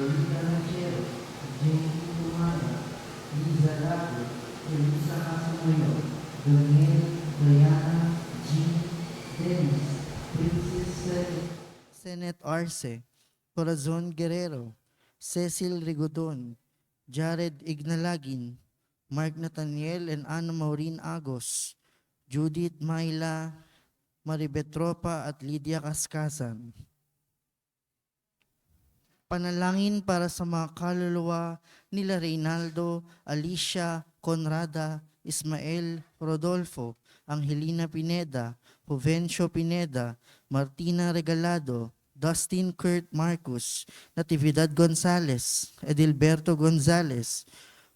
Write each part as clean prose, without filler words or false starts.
Lolita Ranchero, Jenny Tumana, Liza Lago, Elisa Casamayo, Daniel, Diana, Jean, Dennis, Princess Senet Arce, Corazon Guerrero, Cecil Rigodon, Jared Ignalagin, Mark Nathaniel and Ana Maureen Agos, Judith Maila, Maribetropa at Lydia Kaskasan. Panalangin para sa mga kaluluwa nila Reynaldo, Alicia, Conrada, Ismael, Rodolfo, Angelina Pineda, Juvencio Pineda, Martina Regalado, Dustin Kurt Marcus, Natividad Gonzales, Edilberto Gonzales,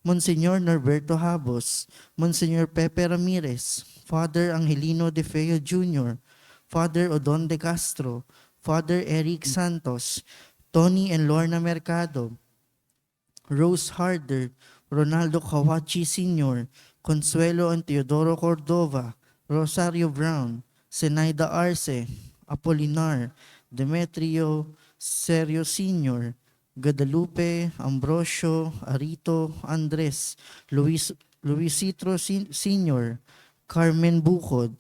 Monsignor Norberto Habos, Monsignor Pepe Ramirez, Father Angelino De Feo Jr., Father Odon De Castro, Father Eric Santos, Tony and Lorna Mercado, Rose Harder, Ronaldo Kawachi Sr., Consuelo and Teodoro Cordova, Rosario Brown, Zenaida Arce, Apolinar, Demetrio Serio Sr., Guadalupe, Ambrosio, Arito, Andres, Luisitro Sr., Carmen Bucod,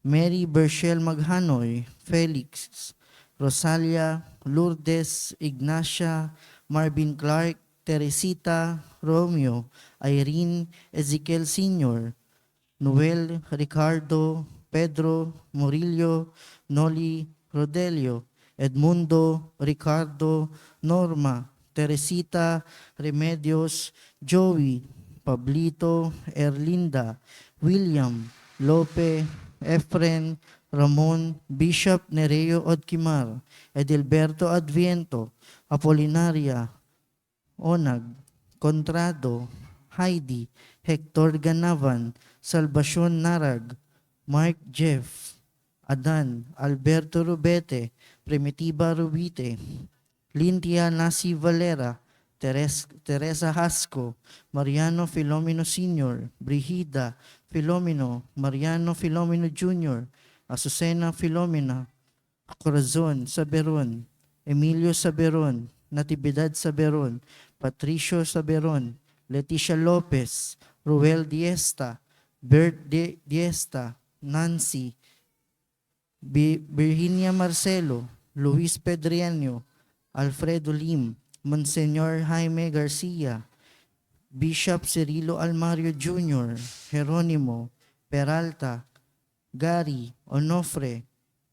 Mary Berchel Maghanoy, Felix, Rosalia, Lourdes, Ignacia, Marvin Clark, Teresita, Romeo, Irene, Ezekiel Sr., Noel, Ricardo, Pedro, Murillo, Noli, Rodelio, Edmundo, Ricardo, Norma, Teresita, Remedios, Joey, Pablito, Erlinda, William, Lope, Efren, Ramon, Bishop Nereo Odquimar, Edilberto Adviento, Apolinaria, Onag, Contrado, Heidi, Hector Ganavan, Salvacion Narag, Mark Jeff, Adan, Alberto Rubete, Primitiva Rubite, Lintia Nasi Valera, Teresa Hasco, Mariano Filomeno Sr., Brigida Filomeno, Mariano Filomeno Jr., Azucena Filomena, Corazon Saberon, Emilio Saberon, Natividad Saberon, Patricio Saberon, Leticia Lopez, Ruel Diesta, Bert Diesta, Nancy, Virginia Marcelo, Luis Pedriano, Alfredo Lim, Monsignor Jaime Garcia, Bishop Cirilo Almario Jr., Jeronimo, Peralta, Gary, Onofre,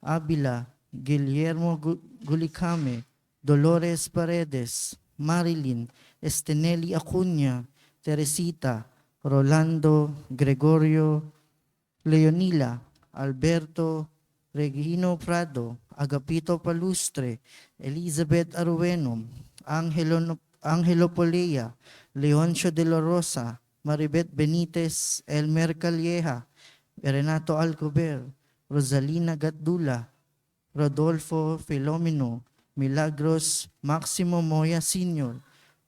Abila, Guillermo Gulicame, Dolores Paredes, Marilyn, Esteneli Acuña, Teresita, Rolando, Gregorio, Leonila, Alberto, Regino Prado, Agapito Palustre, Elizabeth Arueno, Angelo Polea, Leoncio de la Rosa, Maribet Benitez, Elmer Calleja, Renato Alcober, Rosalina Gatdula, Rodolfo Filomeno, Milagros Maximo Moya Sr.,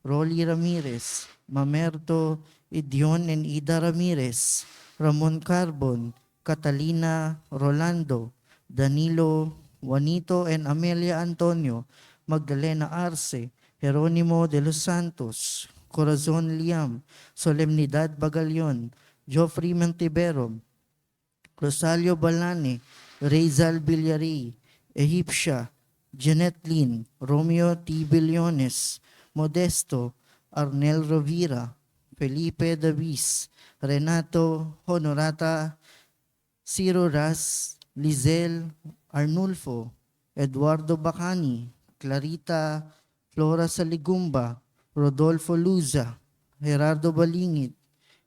Rolly Ramirez, Mamerto Idion and Ida Ramirez, Ramon Carbon, Catalina Rolando, Danilo, Juanito and Amelia Antonio, Magdalena Arce, Jeronimo de los Santos, Corazon Liam, Solemnidad Bagalion, Geoffrey Montivero, Rosalio Balane, Reizal Villari, Egipcia, Janet Lin, Romeo T. Billones, Modesto, Arnel Rovira, Felipe Davis, Renato Honorata, Ciro Ras, Lizel Arnulfo, Eduardo Bacani, Clarita Flora Saligumba, Rodolfo Luza, Gerardo Balingit,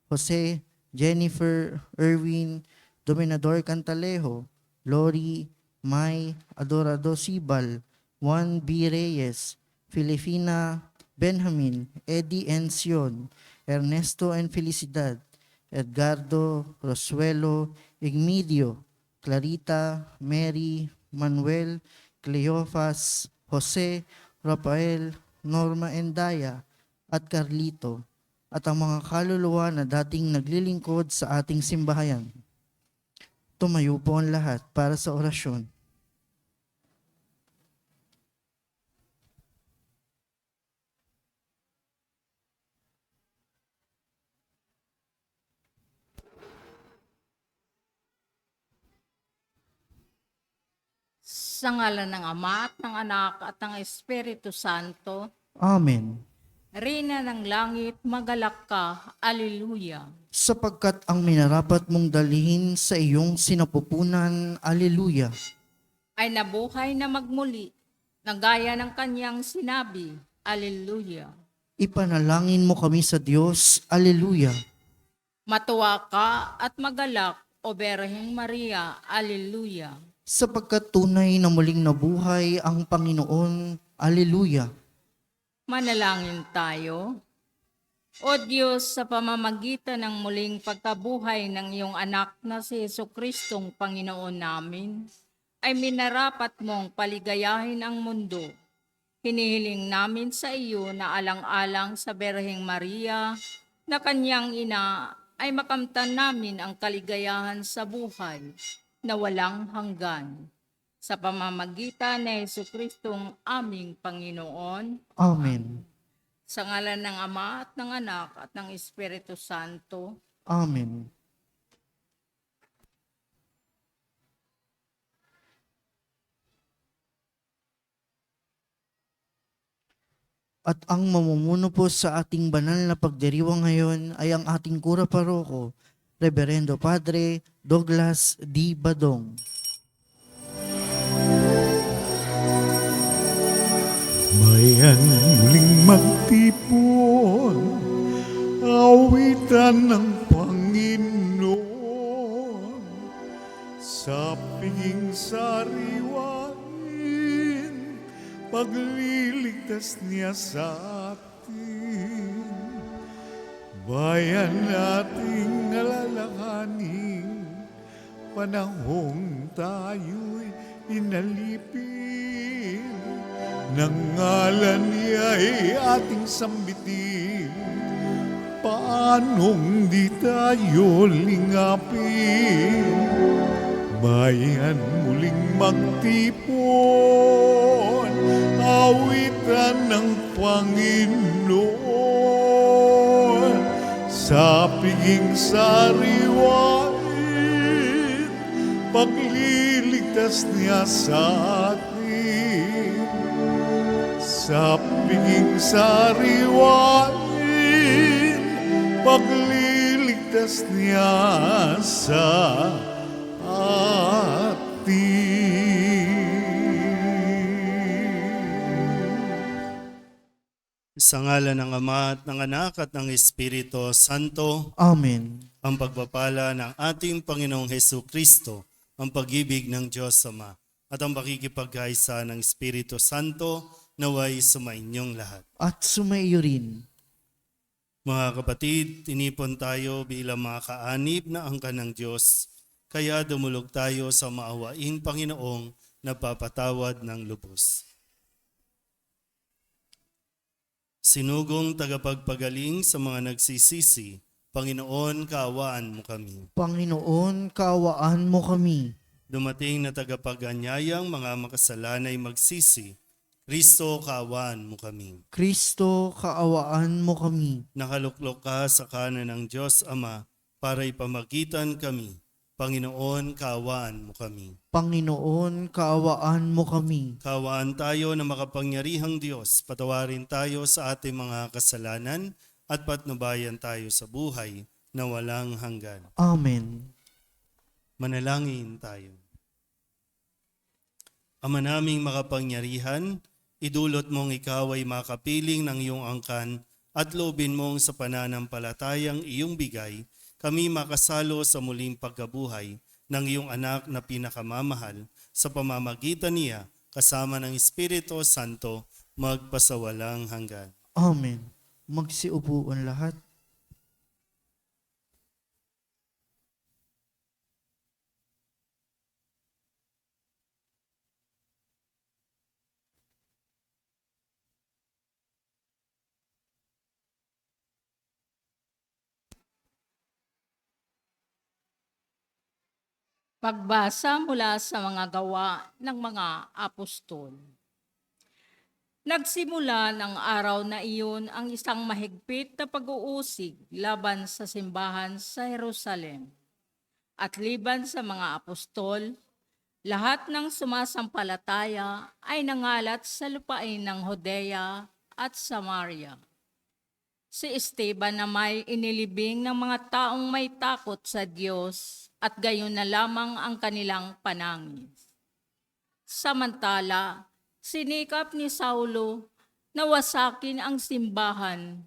Jose Jennifer Erwin Dominador Cantalejo, Lori May Adorado Sibal, Juan B. Reyes, Filipina Benjamin, Eddie Encion, Ernesto and Felicidad, Edgardo Rosuelo Igmedio, Clarita Mary Manuel Cleofas, Jose Rafael Norma Endaya at Carlito at ang mga kaluluwa na dating naglilingkod sa ating simbahayan. Tumayo po ang lahat para sa orasyon. Sa ngalan ng Ama at ng Anak at ng Espiritu Santo, Amen. Reyna ng langit, magalak ka. Alleluia. Sapagkat ang minarapat mong dalhin sa iyong sinapupunan, Alleluia. Ay nabuhay na magmuli, na gaya ng kanyang sinabi. Alleluia. Ipanalangin mo kami sa Diyos, Alleluia. Matuwa ka at magalak, O Berheng Maria. Alleluia. Sapagkat tunay na muling nabuhay ang Panginoon, Alleluia. Manalangin tayo. O Diyos, sa pamamagitan ng muling pagkabuhay ng iyong anak na si Jesucristong Panginoon namin, ay minarapat mong paligayahin ang mundo. Hinihiling namin sa iyo na alang-alang sa Berheng Maria, na kanyang ina, ay makamtan namin ang kaligayahan sa buhay na walang hanggan. Sa pamamagitan ni Jesucristong aming Panginoon, Amen. sa ngalan ng Ama at ng Anak at ng Espiritu Santo. Amen. At ang mamumuno po sa ating banal na pagdiriwang ngayon ay ang ating kura paroko, Reverendo Padre Douglas D. Badong. Bayan muling magtipon, awitan ng Panginoon, sa piging sariwain, pagliligtas niya sa atin. Bayan nating alalahanin, panahong tayo'y inalipin, ng ngalan niya'y ating sambitin, paanong di tayo lingapin? Bayan muling magtipon, awitan ng Panginoon, sa piging sariwain, pagliligtas niya sa atin. Sa piging sariwain, pagliligtas niya sa Sa ngalan ng Ama at ng Anak at ng Espiritu Santo, Amen. ang pagpapala ng ating Panginoong Hesukristo, ang pag-ibig ng Diyos Ama, at ang pakikipagkaisa ng Espiritu Santo naway sumainyong lahat. At sumaiyo rin. Mga kapatid, tinipon tayo bilang mga kaanib na angkan ng Diyos, kaya dumulog tayo sa maawain Panginoong napapatawad ng lubos. Sinugong tagapagpagaling sa mga nagsisisi, Panginoon, kaawaan mo kami. Panginoon, kaawaan mo kami. Dumating na tagapaganyayang mga makasalanay magsisi, Kristo, kaawaan mo kami. Kristo, kaawaan mo kami. Nakaluklok ka sa kanan ng Diyos Ama para ipamagitan kami. Panginoon, kaawaan mo kami. Panginoon, kaawaan mo kami. Kaawaan tayo na makapangyarihang Diyos, patawarin tayo sa ating mga kasalanan at patnubayan tayo sa buhay na walang hanggan. Amen. Manalangin tayo. Ama naming makapangyarihan, idulot mong ikaw ay makapiling ng iyong angkan at loobin mong sa pananampalatayang iyong bigay, kami makasalo sa muling pagkabuhay ng iyong anak na pinakamamahal sa pamamagitan niya kasama ng Espiritu Santo magpasawalang hanggan. Amen. Magsiupo ang lahat. Pagbasa mula sa mga gawa ng mga apostol. Nagsimula ng araw na iyon ang isang mahigpit na pag-uusig laban sa simbahan sa Jerusalem. At liban sa mga apostol, Lahat ng sumasampalataya ay nangalat sa lupain ng Hodea at Samaria. Si Esteban na may inilibing ng mga taong may takot sa Diyos at gayon na lamang ang kanilang panangis. Samantala, sinikap ni Saulo na wasakin ang simbahan.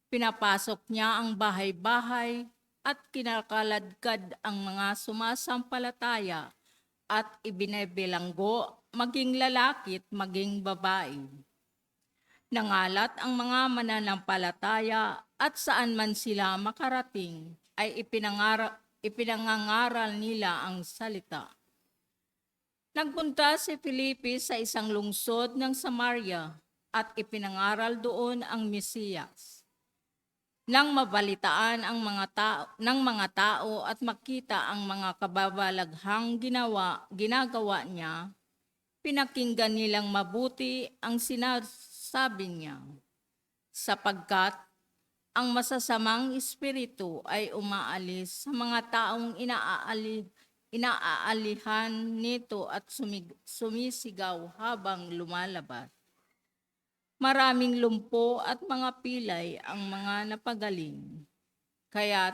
Pinapasok niya ang bahay-bahay at kinakaladkad ang mga sumasampalataya at ibinebilanggo maging lalaki at maging babae. Nangalat ang mga mananampalataya at saan man sila makarating ay ipinangangaral nila ang salita. Nagpunta si Felipe sa isang lungsod ng Samaria at ipinangaral doon ang Mesiyas. Nang mabalitaan ang mga tao at makita ang mga kababalaghang ginagawa niya, pinakinggan nilang mabuti ang sinasabi niya, sapagkat ang masasamang espiritu ay umaalis sa mga taong inaalihan nito at sumisigaw habang lumalabas. Maraming lumpo at mga pilay ang mga napagaling. Kaya't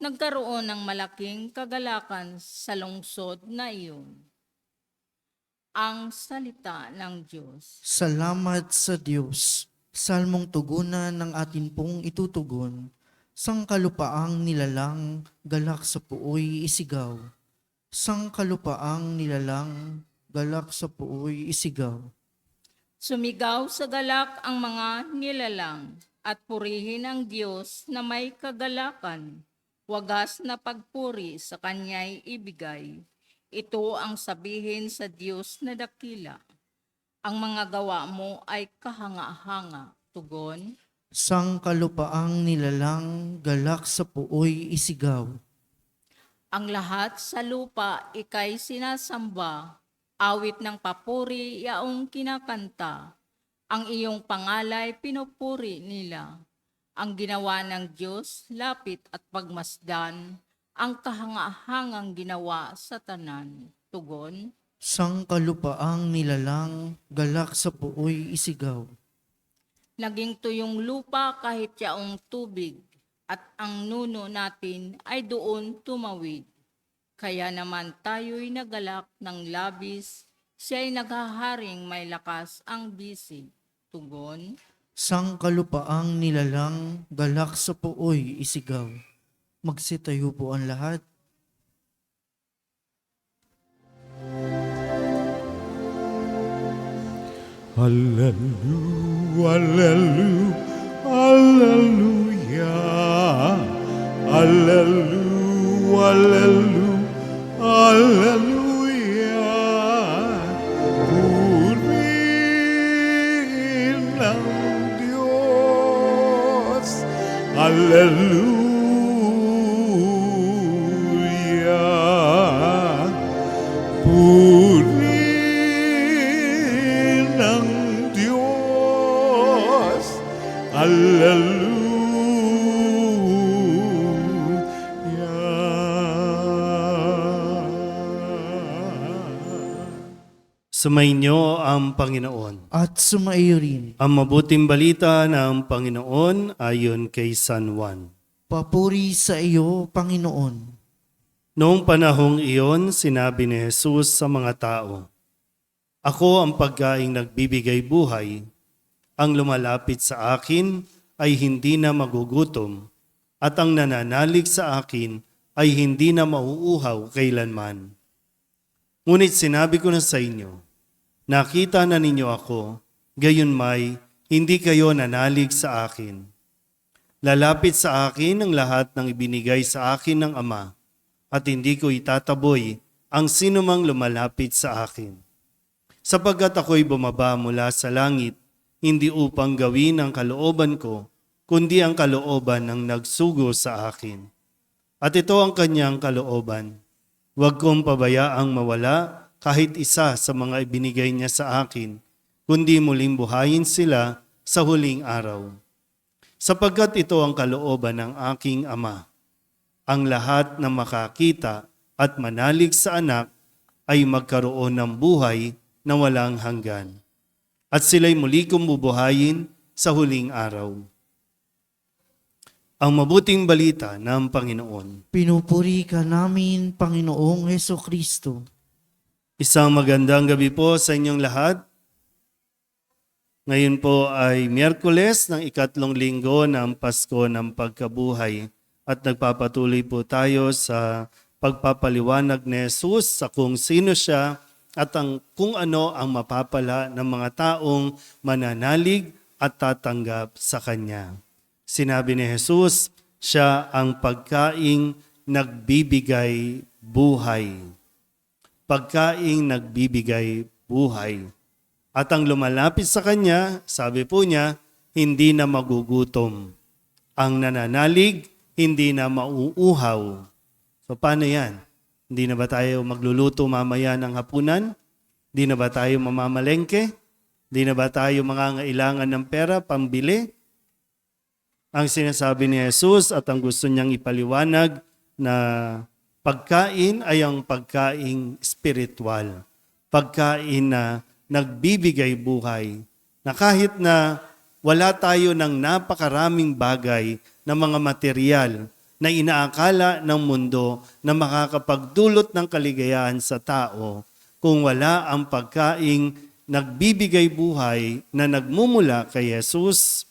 nagkaroon ng malaking kagalakan sa lungsod na iyon. Ang salita ng Diyos. Salamat sa Diyos. Salmong tugunan ng atin pong itutugon. Sangkalupaang nilalang, galak sa puoy isigaw. Sangkalupaang nilalang, galak sa puoy isigaw. Sumigaw sa galak ang mga nilalang at purihin ang Diyos na may kagalakan. Wagas na pagpuri sa Kanya'y ibigay. Ito ang sabihin sa Diyos na dakila. Ang mga gawa mo ay kahanga-hanga. Tugon. Sangkalupaang nilalang, galak sa puoy isigaw. Ang lahat sa lupa ikay sinasamba. Awit ng papuri yaong kinakanta. Ang iyong pangalay pinupuri nila. Ang ginawa ng Diyos, lapit at pagmasdan. Ang kahanga-hangang ginawa sa tanan. Tugon. Sangkalupaang nilalang, galak sa puoy isigaw. Naging tuyong lupa kahit yaong tubig. At ang nuno natin ay doon tumawid. Kaya naman tayo'y nagalak ng labis, siya'y naghaharing may lakas ang bisig. Tugon. Sangkalupaang nilalang, galak sa puoy isigaw. Magsitayo po ang lahat. Hallelujah, hallelujah, hallelujah, hallelujah, hallelujah. Purihin ng Diyos, hallelujah. Purihin ng Diyos, hallelujah. Sumainyo ang Panginoon. At sumaiyo rin. Ang mabuting balita ng Panginoon ayon kay San Juan. Papuri sa iyo, Panginoon. Noong panahong iyon, sinabi ni Jesus sa mga tao, "Ako ang pagkaing nagbibigay buhay. Ang lumalapit sa akin ay hindi na magugutom, at ang nananalig sa akin ay hindi na mauuhaw kailanman. Ngunit sinabi ko na sa inyo, nakita na ninyo ako, gayon may hindi kayo nanalig sa akin. Lalapit sa akin ang lahat ng ibinigay sa akin ng Ama, at hindi ko itataboy ang sinumang lumalapit sa akin. Sapagkat ako'y bumaba mula sa langit, hindi upang gawin ang kalooban ko, kundi ang kalooban ng nagsugo sa akin. At ito ang kanyang kalooban. Huwag kong pabayaang mawala kahit isa sa mga ibinigay niya sa akin, kundi muling buhayin sila sa huling araw. Sapagkat ito ang kalooban ng aking Ama, ang lahat na makakita at manalig sa anak ay magkaroon ng buhay na walang hanggan. At sila'y muli kong bubuhayin sa huling araw. Ang mabuting balita ng Panginoon. Pinupuri ka namin, Panginoong Heso Kristo. Isang magandang gabi po sa inyong lahat. Ngayon po ay Miyerkules ng ikatlong linggo ng Pasko ng Pagkabuhay at nagpapatuloy po tayo sa pagpapaliwanag ni Jesus sa kung sino siya at kung ano ang mapapala ng mga taong mananalig at tatanggap sa Kanya. Sinabi ni Jesus, siya ang pagkaing nagbibigay buhay. Pagkaing nagbibigay buhay. At ang lumalapit sa Kanya, sabi po niya, hindi na magugutom. Ang nananalig, hindi na mauuhaw. So paano yan? Hindi na ba tayo magluluto mamaya ng hapunan? Hindi na ba tayo mamamalengke? Hindi na ba tayo mangangailangan ng pera, pambili? Ang sinasabi ni Jesus at ang gusto niyang ipaliwanag na pagkain ay ang pagkaing spiritual. Pagkain na nagbibigay buhay. Na kahit na wala tayo ng napakaraming bagay na mga material na inaakala ng mundo na makakapagdulot ng kaligayahan sa tao, kung wala ang pagkaing nagbibigay buhay na nagmumula kay Jesus,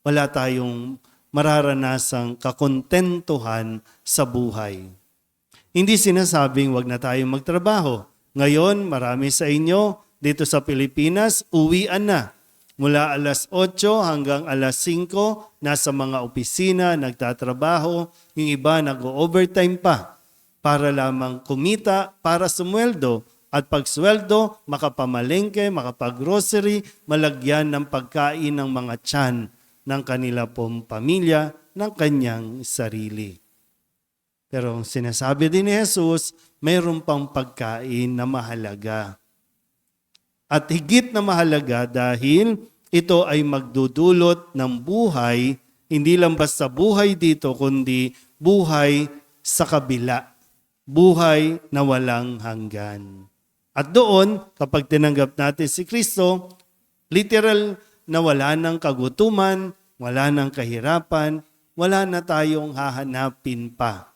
wala tayong mararanasang kakontentuhan sa buhay. Hindi sinasabing wag na tayong magtrabaho. Ngayon, marami sa inyo dito sa Pilipinas, uwian na. Mula alas 8 hanggang alas 5, nasa mga opisina, nagtatrabaho. Yung iba nag-overtime pa para lamang kumita, para sumweldo. At pag sweldo, makapamalengke, makapag-grocery, malagyan ng pagkain ng mga tiyan ng kanila pong pamilya, ng kanyang sarili. Pero sinasabi din ni Jesus, mayroon pang pagkain na mahalaga. At higit na mahalaga dahil ito ay magdudulot ng buhay, hindi lang basta buhay dito, kundi buhay sa kabila. Buhay na walang hanggan. At doon, kapag tinanggap natin si Kristo, literal na wala ng kagutuman, wala ng kahirapan, wala na tayong hahanapin pa.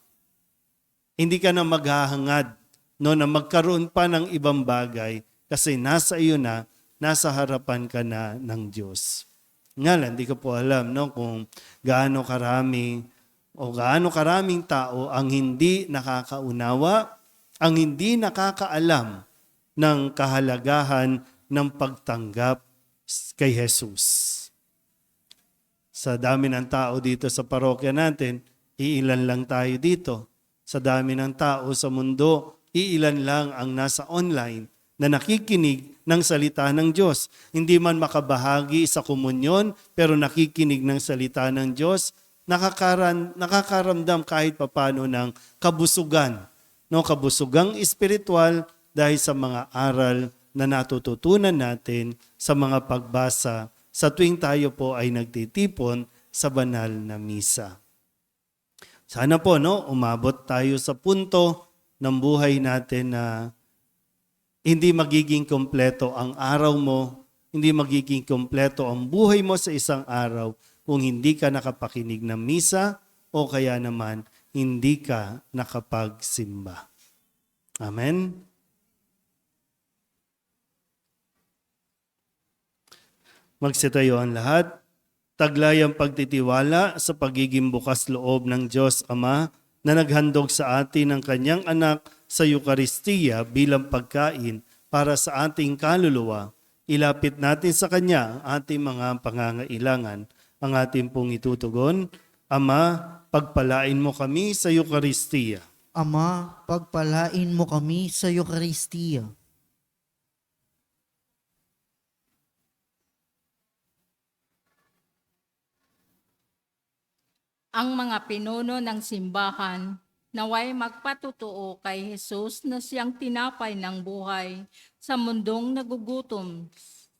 Hindi ka na maghahangad na magkaroon pa ng ibang bagay kasi nasa iyo na, nasa harapan ka na ng Diyos. Nga lang, hindi ko po alam kung gaano karami o gaano karaming tao ang hindi nakakaunawa, ang hindi nakakaalam ng kahalagahan ng pagtanggap kay Jesus. Sa dami ng tao dito sa parokya natin, iilan lang tayo dito. Sa dami ng tao sa mundo, iilan lang ang nasa online na nakikinig ng salita ng Diyos. Hindi man makabahagi sa komunyon, pero nakikinig ng salita ng Diyos, nakakaramdam kahit papano ng kabusugan. Kabusugang espiritual dahil sa mga aral na natututunan natin sa mga pagbasa sa tuwing tayo po ay nagtitipon sa banal na misa. Sana po umabot tayo sa punto ng buhay natin na hindi magiging kompleto ang araw mo, hindi magiging kompleto ang buhay mo sa isang araw kung hindi ka nakapakinig ng misa o kaya naman hindi ka nakapagsimba. Amen? Magsitayo ang lahat. Taglay ang pagtitiwala sa pagiging bukas loob ng Diyos Ama na naghandog sa atin ng Kanyang anak sa Eukaristiya bilang pagkain para sa ating kaluluwa. Ilapit natin sa Kanya ang ating mga pangangailangan. Ang ating pong itutugon, Ama, pagpalain mo kami sa Eukaristiya. Ama, pagpalain mo kami sa Eukaristiya. Ang mga pinuno ng simbahan naway magpatutuo kay Jesus na siyang tinapay ng buhay sa mundong nagugutom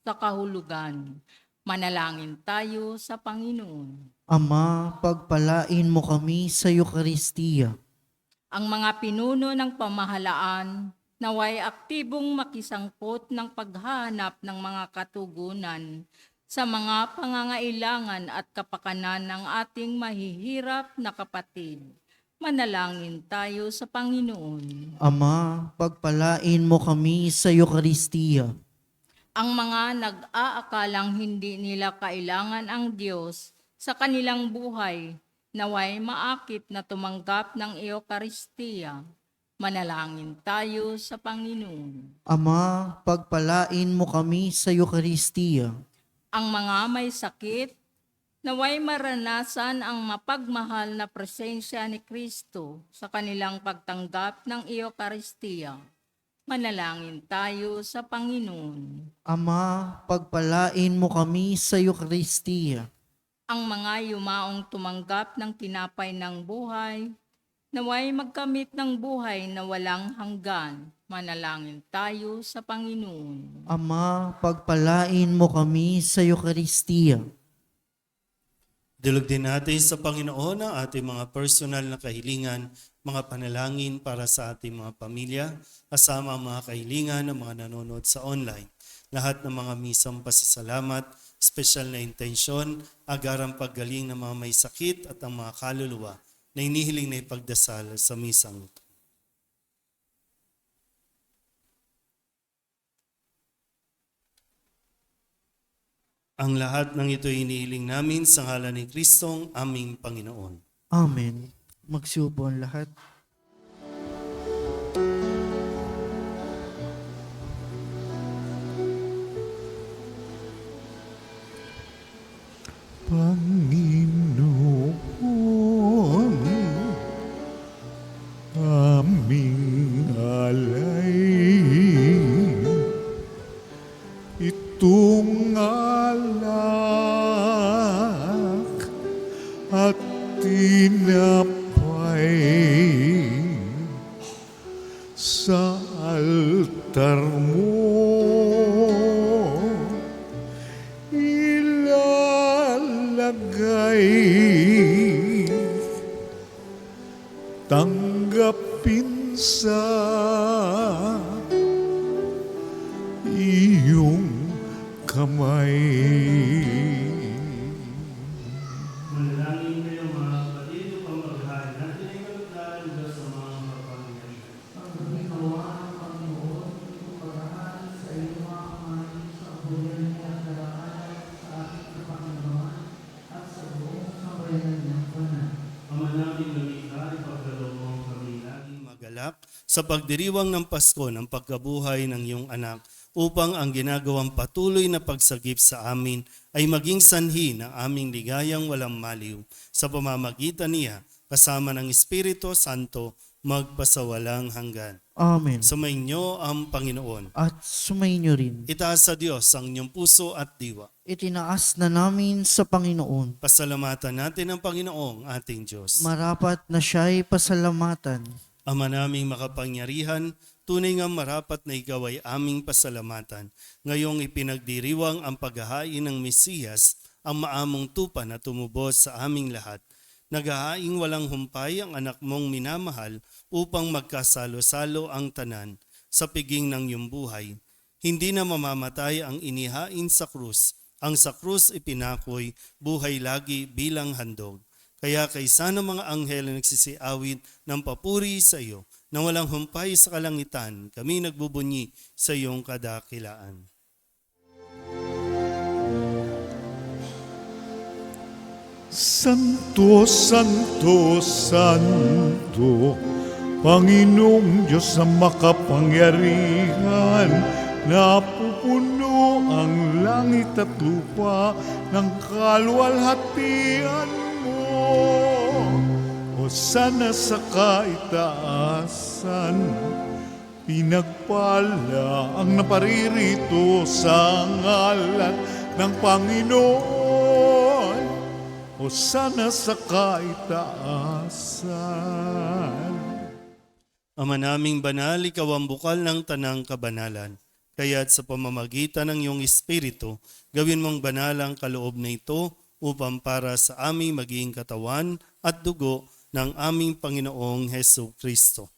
sa kahulugan. Manalangin tayo sa Panginoon. Ama, pagpalain mo kami sa Eukaristiya. Ang mga pinuno ng pamahalaan naway aktibong makisangkot ng paghahanap ng mga katugunan sa mga pangangailangan at kapakanan ng ating mahihirap na kapatid. Manalangin tayo sa Panginoon. Ama, pagpalain mo kami sa Eukaristiya. Ang mga nag-aakalang hindi nila kailangan ang Diyos sa kanilang buhay, naway maakit na tumanggap ng Eukaristiya. Manalangin tayo sa Panginoon. Ama, pagpalain mo kami sa Eukaristiya. Ang mga may sakit, naway maranasan ang mapagmahal na presensya ni Kristo sa kanilang pagtanggap ng Eukaristiya. Manalangin tayo sa Panginoon. Ama, pagpalain mo kami sa Eukaristiya. Ang mga yumaong tumanggap ng tinapay ng buhay, naway magkamit ng buhay na walang hanggan. Manalangin tayo sa Panginoon. Ama, pagpalain mo kami sa Eukaristiya. Dilog din natin sa Panginoon ang ating mga personal na kahilingan, mga panalangin para sa ating mga pamilya, kasama ang mga kahilingan ng mga nanonood sa online. Lahat ng mga misang pasasalamat, special na intensyon, agarang paggaling ng mga may sakit at ang mga kaluluwa na inihiling na ipagdasal sa misang ito. Ang lahat ng ito inihiling namin sa ngalan ni Kristong aming Panginoon. Amen. Magsiupo ang lahat. Panginoon, aming alay, itong alak at tinapay sa altar mo ilalagay, tanggapin sa iyong kamay. Manalangin kayo mga kapatid upang maghahan natin ay kalugdan Diyos sa mga kapangyarihan. Ama namin lumikha, ipagkaloob mo kami laging magalak sa pagdiriwang ng Pasko ng pagkabuhay ng iyong anak upang ang ginagawang patuloy na pagsagip sa amin ay maging sanhi ng aming ligayang walang maliw sa pamamagitan niya kasama ng Espiritu Santo magpasawalang hanggan. Amen. Sumainyo ang Panginoon. At sumainyo rin. Itaas sa Diyos ang inyong puso at diwa. Itinaas na namin sa Panginoon. Pasalamatan natin ang Panginoong ating Diyos. Marapat na siya'y pasalamatan. Ama naming makapangyarihan, tunay nga marapat na ikaw ay aming pasalamatan. Ngayong ipinagdiriwang ang paghahain ng Mesiyas, ang maamong tupa na tumubos sa aming lahat. Naghahaing walang humpay ang anak mong minamahal upang magkasalo-salo ang tanan sa piging ng iyong buhay. Hindi na mamamatay ang inihain sa krus. Ang sa krus ipinakoy, buhay lagi bilang handog. Kaya kaysa ng mga anghel na nagsisiawit ng papuri sa iyo, na walang humpay sa kalangitan, kami nagbubunyi sa iyong kadakilaan. Santo, Santo, Santo, Panginoong Diyos na makapangyarihan, napupuno ang langit at lupa ng kaluwalhatian mo. Hosana sa kaitaasan, pinagpala ang naparirito sa ngalan ng Panginoon. Hosana sa kaitaasan. Ama naming banal, ikaw ang bukal ng tanang kabanalan. Kaya't sa pamamagitan ng iyong Espiritu, gawin mong banal ang kaloob na ito upang para sa aming maging katawan at dugo ng aming Panginoong Hesu Kristo.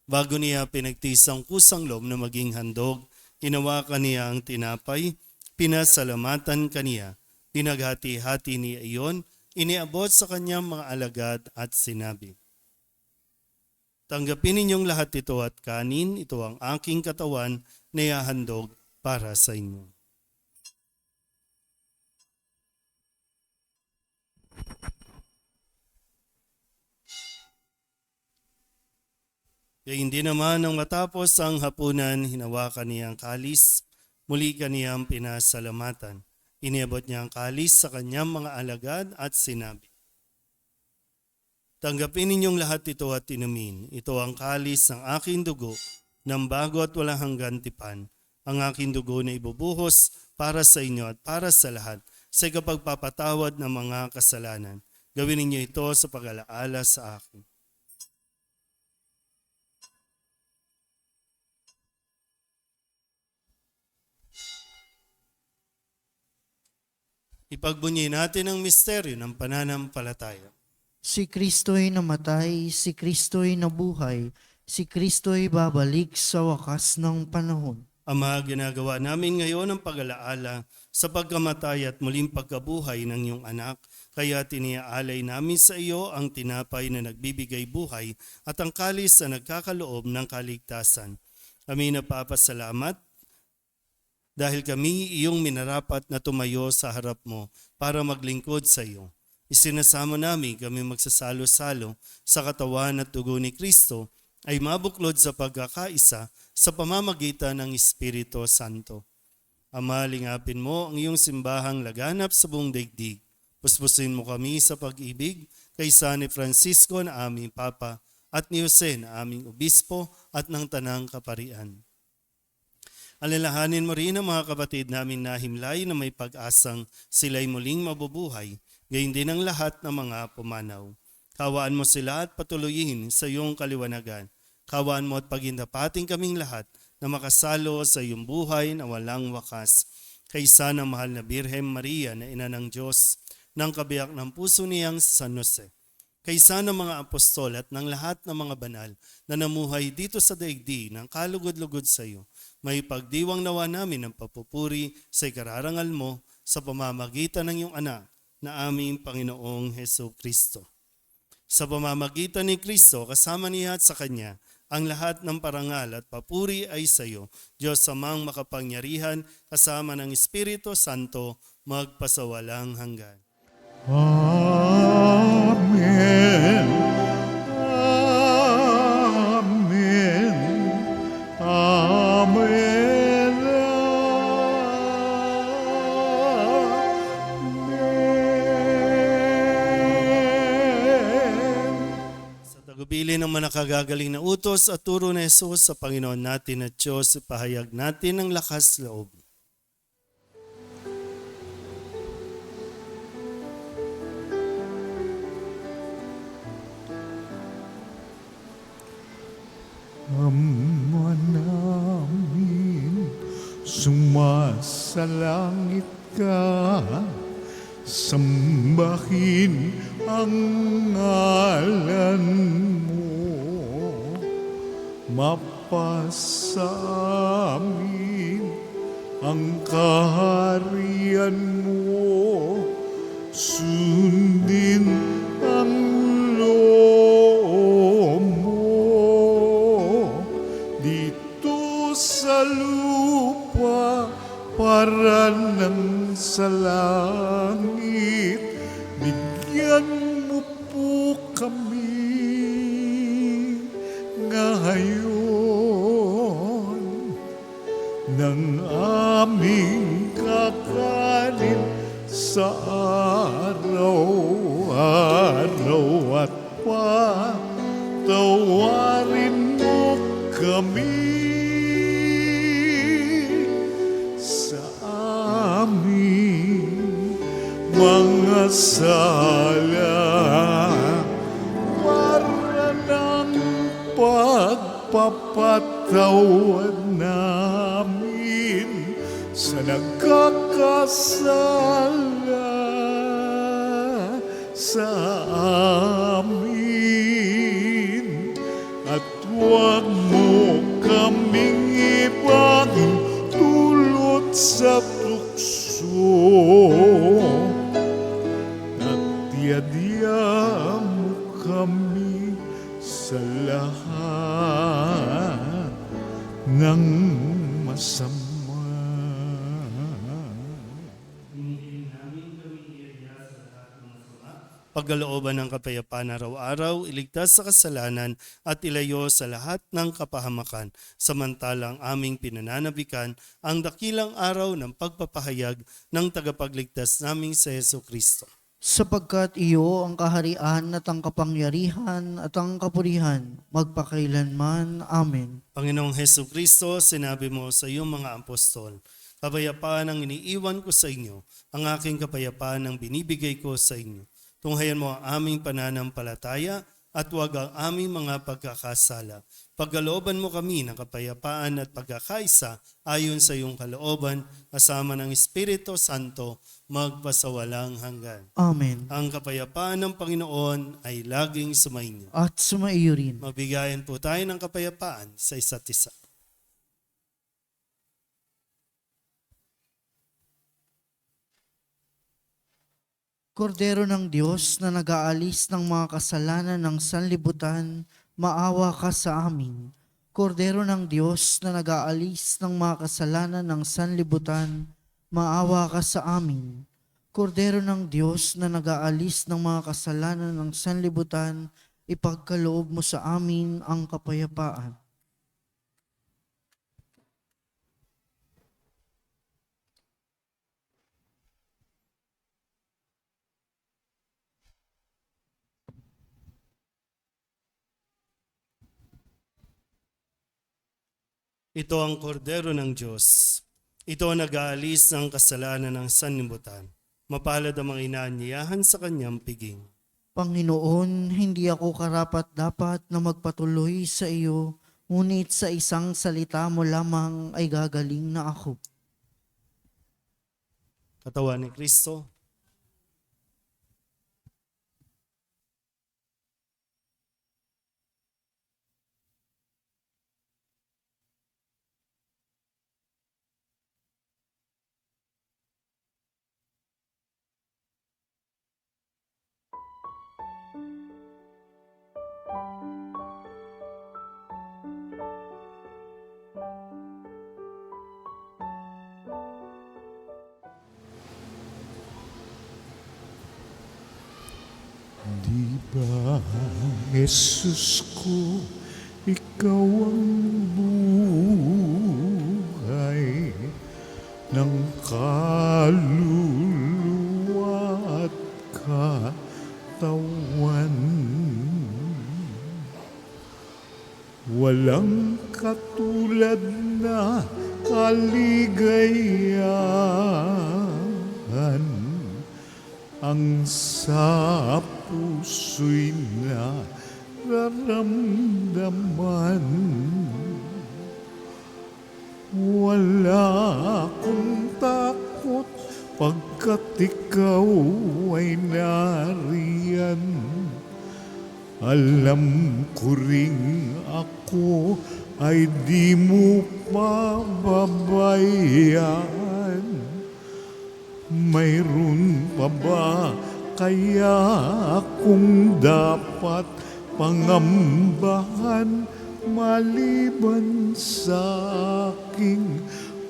Bago niya pinagtiis ang kusang loob na maging handog, hinawakan niya ang tinapay, pinasalamatan kaniya, pinaghati-hati niya iyon, iniabot sa kanyang mga alagad at sinabi, "Tanggapin ninyong lahat ito at kanin, ito ang aking katawan na ihahandog para sa inyo." Kaya hindi naman nang matapos ang hapunan, hinawakan niya ang kalis, muli kaniyang pinasalamatan. Iniabot niya ang kalis sa kanyang mga alagad at sinabi, "Tanggapin ninyong lahat ito at inumin. Ito ang kalis ng aking dugo, ng bago at walang hanggan tipan. Ang aking dugo na ibubuhos para sa inyo at para sa lahat sa kapagpapatawad ng mga kasalanan. Gawin ninyo ito sa pag-alaala sa akin." Ipagbunyi natin ang misteryo ng pananampalataya. Si Kristo'y namatay, si Kristo'y nabuhay, si Kristo'y babalik sa wakas ng panahon. Ama, ginagawa namin ngayon ang pag-alaala sa pagkamatay at muling pagkabuhay ng iyong anak, kaya tiniaalay namin sa iyo ang tinapay na nagbibigay buhay at ang kalis na nagkakaloob ng kaligtasan. Kami napapasalamat dahil kami iyong minarapat na tumayo sa harap mo para maglingkod sa iyo. Isinasamo namin kami magsasalo-salo sa katawan at dugo ni Kristo ay mabuklod sa pagkakaisa sa pamamagitan ng Espiritu Santo. Ama, lingapin mo ang iyong simbahang laganap sa buong daigdig. Puspusin mo kami sa pag-ibig kay San Francisco na aming Papa at ni Jose na aming Obispo at ng Tanang Kaparian. Alalahanin mo rin ang mga kapatid namin na himlay na may pag-asang sila'y muling mabubuhay, gayon din ang lahat ng mga pumanaw. Kawaan mo sila at patuloyin sa iyong kaliwanagan. Kawaan mo at pagindapating kaming lahat na makasalo sa iyong buhay na walang wakas. Kaysa ng mahal na Birhen Maria na ina ng Diyos, ng kabiyak ng puso niyang San Jose. Kaysa ng mga apostol at ng lahat ng mga banal na namuhay dito sa daigdig ng kalugod-lugod sa iyo, may pagdiwang nawa namin ng papupuri sa ikararangal mo sa pamamagitan ng iyong anak na aming Panginoong Heso Kristo. Sa pamamagitan ni Kristo, kasama niya at sa Kanya, ang lahat ng parangal at papuri ay sa iyo, Diyos Amang makapangyarihan, kasama ng Espiritu Santo, magpasawalang hanggan. Amen. Amen. Amen. Amen. Sa tagubilin ng manakagagaling na utos at turo ni Jesus sa Panginoon natin at Diyos, ipahayag natin ang lakas loob. Ama namin, sumasalangit ka, sambahin ang ngalan mo, mapasa amin ang kaharian mo, sundin ang loob mo dito sa lupa para nang sa langit. Bigyan mo po kami ngayon ng aming kakanin sa araw-araw at patawarin mo kami sa aming mga sala para ng pagpapatawad namin sa nagkakasala sa amin, at huwag Pinadya mo kami sa lahat ng masama. Pagkalooban ng kapayapaan araw-araw, iligtas sa kasalanan at ilayo sa lahat ng kapahamakan. Samantalang aming pinananabikan ang dakilang araw ng pagpapahayag ng tagapagligtas naming sa Jesucristo. Sapagkat iyo ang kaharian at ang kapangyarihan at ang kapurihan, magpakailanman. Amen. Panginoong Jesucristo, sinabi mo sa iyong mga apostol, kapayapaan ang iniiwan ko sa inyo, ang aking kapayapaan ang binibigay ko sa inyo. Tunghayan mo ang aming pananampalataya at huwag ang aming mga pagkakasala. Pagkalooban mo kami ng kapayapaan at pagkakaisa ayon sa iyong kalooban, kasama ng Espiritu Santo, magpasawalang hanggan. Amen. Ang kapayapaan ng Panginoon ay laging sumainyo. At sumaiyo rin. Mabigayan po tayo ng kapayapaan sa isa't isa. Kordero ng Diyos na nag-aalis ng mga kasalanan ng sanlibutan, maawa ka sa amin. Kordero ng Diyos na nag-aalis ng mga kasalanan ng sanlibutan, maawa ka sa amin. Kordero ng Diyos na nag-aalis ng mga kasalanan ng sanlibutan, ipagkaloob mo sa amin ang kapayapaan. Ito ang kordero ng Diyos. Ito ang nag-aalis ng kasalanan ng sanlibutan. Mapalad ang mga inaanyayahan sa kanyang piging. Panginoon, hindi ako karapat-dapat na magpatuloy sa iyo, ngunit sa isang salita mo lamang ay gagaling na ako. Katawan ni Kristo. Di ba, Jesus ko, ikaw ang buhay ng kaluluwa at katawan. Walang katulad na kaligayahan ang sa puso'y nararamdaman. Wala akong takot pagkat ikaw ay nariyan. Alam ko ring ako ay di mo pababayaan. Mayroon pa ba kaya akong dapat pangambahan maliban sa aking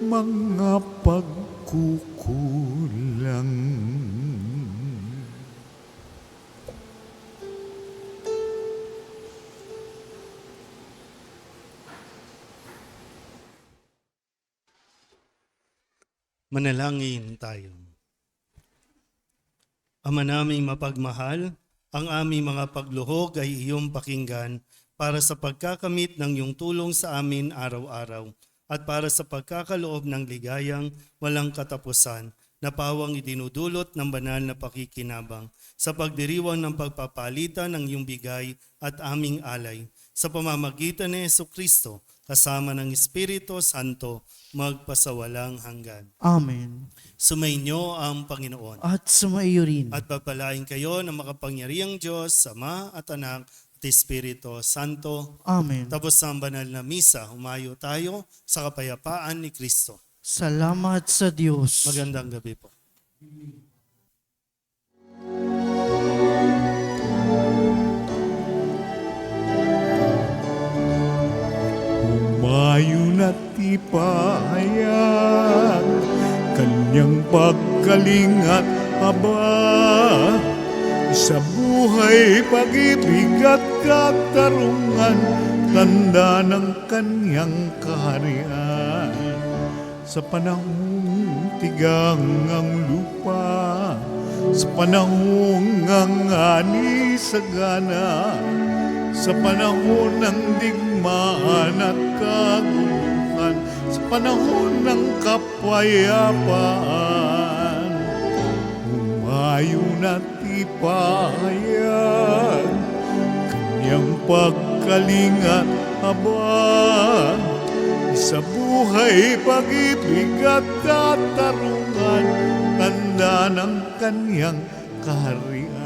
mga pagkukulang? Manalangin tayo. Ama naming mapagmahal, ang aming mga pagluhog ay iyong pakinggan para sa pagkakamit ng iyong tulong sa amin araw-araw at para sa pagkakaloob ng ligayang walang katapusan na pawang idinudulot ng banal na pakikinabang sa pagdiriwang ng pagpapalitan ng iyong bigay at aming alay sa pamamagitan ni Jesucristo kasama ng Espiritu Santo magpasawalang hanggan. Amen. Sumainyo ang Panginoon. At sumaiyo rin. At pagpalain kayo ng makapangyarihang Diyos, Ama at Anak at Espiritu Santo. Amen. Tapos ang banal na misa, humayo tayo sa kapayapaan ni Kristo. Salamat sa Diyos. Magandang gabi po. at ipahayag kanyang pagkalingat aba. Sa buhay, pag-ibig at katarungan, tanda ng kanyang kaharian. Sa panahong tigang ang lupa, sa panahong ang ani sagana, sa panahon ng digmaan at kaguluhan, sa panahon ng kapayapaan, humayon at ipahayag kanyang pagkalingat aba. Sa buhay, pag-ibig at katarungan, tanda ng kanyang kaharian.